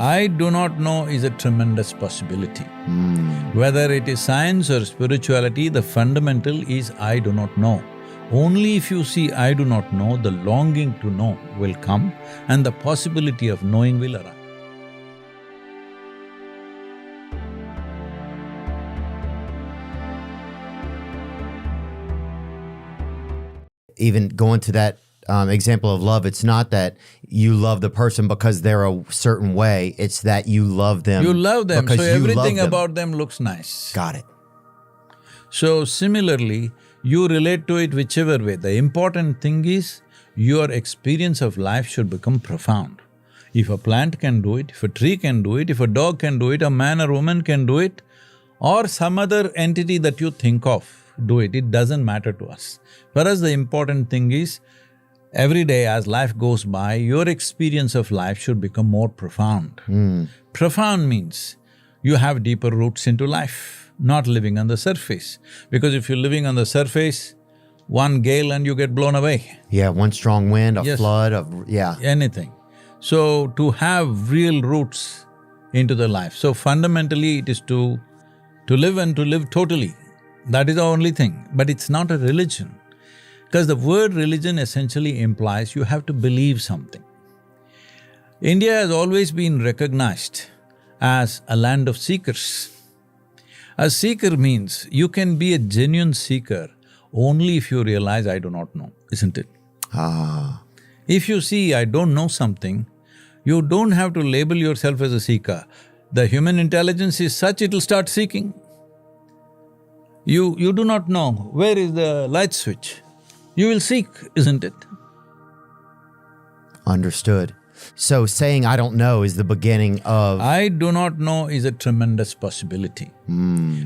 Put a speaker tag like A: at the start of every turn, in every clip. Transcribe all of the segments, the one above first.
A: I do not know is a tremendous possibility. Whether it is science or spirituality, the fundamental is I do not know. Only if you see I do not know, the longing to know will come and the possibility of knowing will arise.
B: Even going to that example of love, it's not that you love the person because they're a certain way, it's that you love them.
A: You love them,
B: because
A: so
B: you love
A: everything
B: them.
A: about them looks nice.
B: Got it.
A: So similarly, you relate to it whichever way. The important thing is your experience of life should become profound. If a plant can do it, if a tree can do it, if a dog can do it, a man or woman can do it, or some other entity that you think of do it, it doesn't matter to us. For us, the important thing is every day as life goes by, your experience of life should become more profound. Profound means you have deeper roots into life, not living on the surface. Because if you're living on the surface, one gale and you get blown away.
B: Yeah, one strong wind, a
A: Yes.
B: flood,
A: Anything. So, to have real roots into the life. So fundamentally it is to live and to live totally. That is the only thing. But it's not a religion. Because the word religion essentially implies you have to believe something. India has always been recognized as a land of seekers. A seeker means you can be a genuine seeker only if you realize I do not know, isn't it? If you see I don't know something, you don't have to label yourself as a seeker. The human intelligence is such, it'll start seeking. You do not know where is the light switch. You will seek, isn't it?
B: Understood. So saying I don't know is the beginning of…
A: I do not know is a tremendous possibility.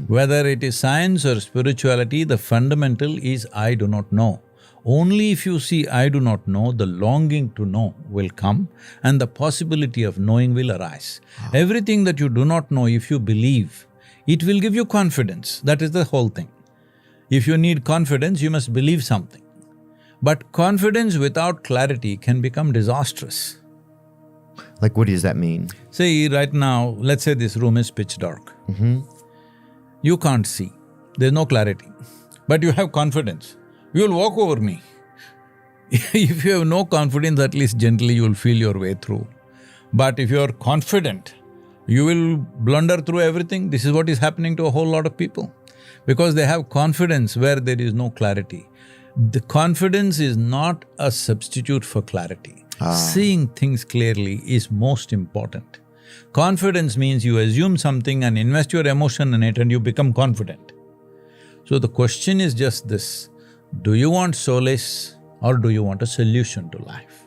A: Whether it is science or spirituality, the fundamental is I do not know. Only if you see I do not know, the longing to know will come and the possibility of knowing will arise. Everything that you do not know, if you believe, it will give you confidence. That is the whole thing. If you need confidence, you must believe something. But confidence without clarity can become disastrous.
B: Like, what does that mean?
A: Say right now, let's say this room is pitch dark. You can't see, there's no clarity, but you have confidence. You'll walk over me. If you have no confidence, at least gently you'll feel your way through. But if you're confident, you will blunder through everything. This is what is happening to a whole lot of people. Because they have confidence where there is no clarity. The confidence is not a substitute for clarity. Seeing things clearly is most important. Confidence means you assume something and invest your emotion in it and you become confident. So the question is just this, do you want solace or do you want a solution to life?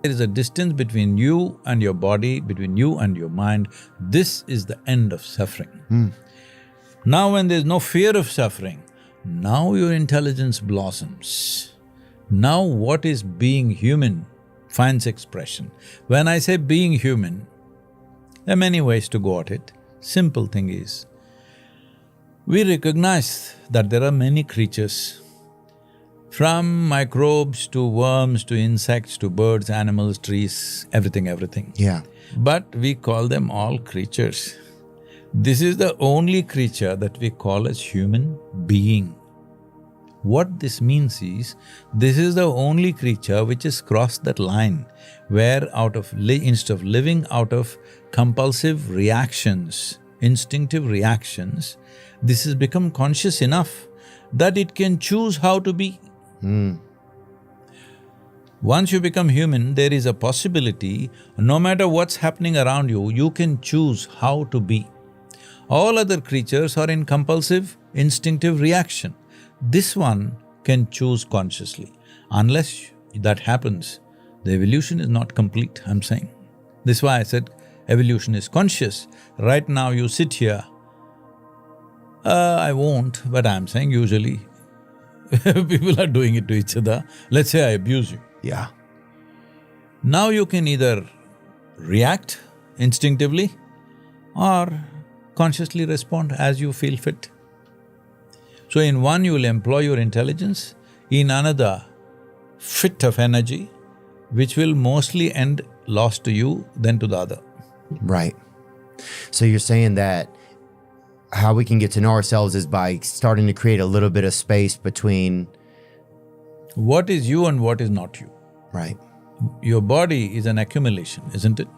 A: There is a distance between you and your body, between you and your mind. This is the end of suffering. Now when there's no fear of suffering, now your intelligence blossoms. Now what is being human finds expression. When I say being human, there are many ways to go at it. Simple thing is, we recognize that there are many creatures, from microbes to worms to insects to birds, animals, trees, everything.
B: Yeah.
A: But we call them all creatures. This is the only creature that we call as human being. What this means is, this is the only creature which has crossed that line where instead of living out of compulsive reactions, instinctive reactions, this has become conscious enough that it can choose how to be. Once you become human, there is a possibility, no matter what's happening around you, you can choose how to be. All other creatures are in compulsive, instinctive reaction. This one can choose consciously. Unless that happens, the evolution is not complete, I'm saying. This is why I said evolution is conscious. Right now you sit here, I won't, but I'm saying usually people are doing it to each other. Let's say I abuse you.
B: Yeah.
A: Now you can either react instinctively or consciously respond as you feel fit. So in one you will employ your intelligence, in another fit of energy, which will mostly end lost to you than to the other.
B: Right. So you're saying that how we can get to know ourselves is by starting to create a little bit of space between…
A: What is you and what is not you?
B: Right.
A: Your body is an accumulation, isn't it?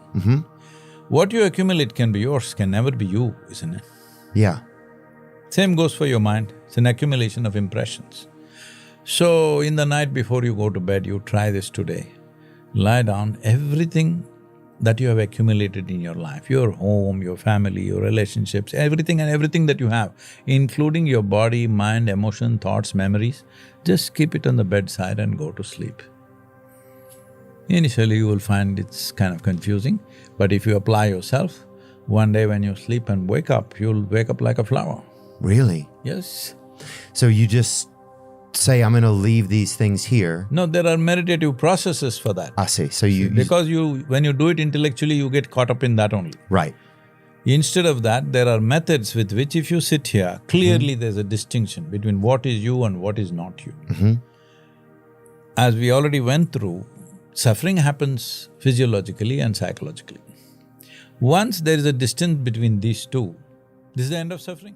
A: What you accumulate can be yours, can never be you, isn't it?
B: Yeah.
A: Same goes for your mind, it's an accumulation of impressions. So, in the night before you go to bed, you try this today. Lie down, everything that you have accumulated in your life, your home, your family, your relationships, everything that you have, including your body, mind, emotion, thoughts, memories, just keep it on the bedside and go to sleep. Initially, you will find it's kind of confusing, but if you apply yourself, one day when you sleep and wake up, you'll wake up like a flower.
B: Really?
A: Yes.
B: So you just say, I'm going to leave these things here.
A: No, there are meditative processes for that.
B: I see. So you…
A: Because when you do it intellectually, you get caught up in that only.
B: Right.
A: Instead of that, there are methods with which if you sit here, clearly there's a distinction between what is you and what is not you. As we already went through, suffering happens physiologically and psychologically. Once there is a distance between these two, this is the end of suffering.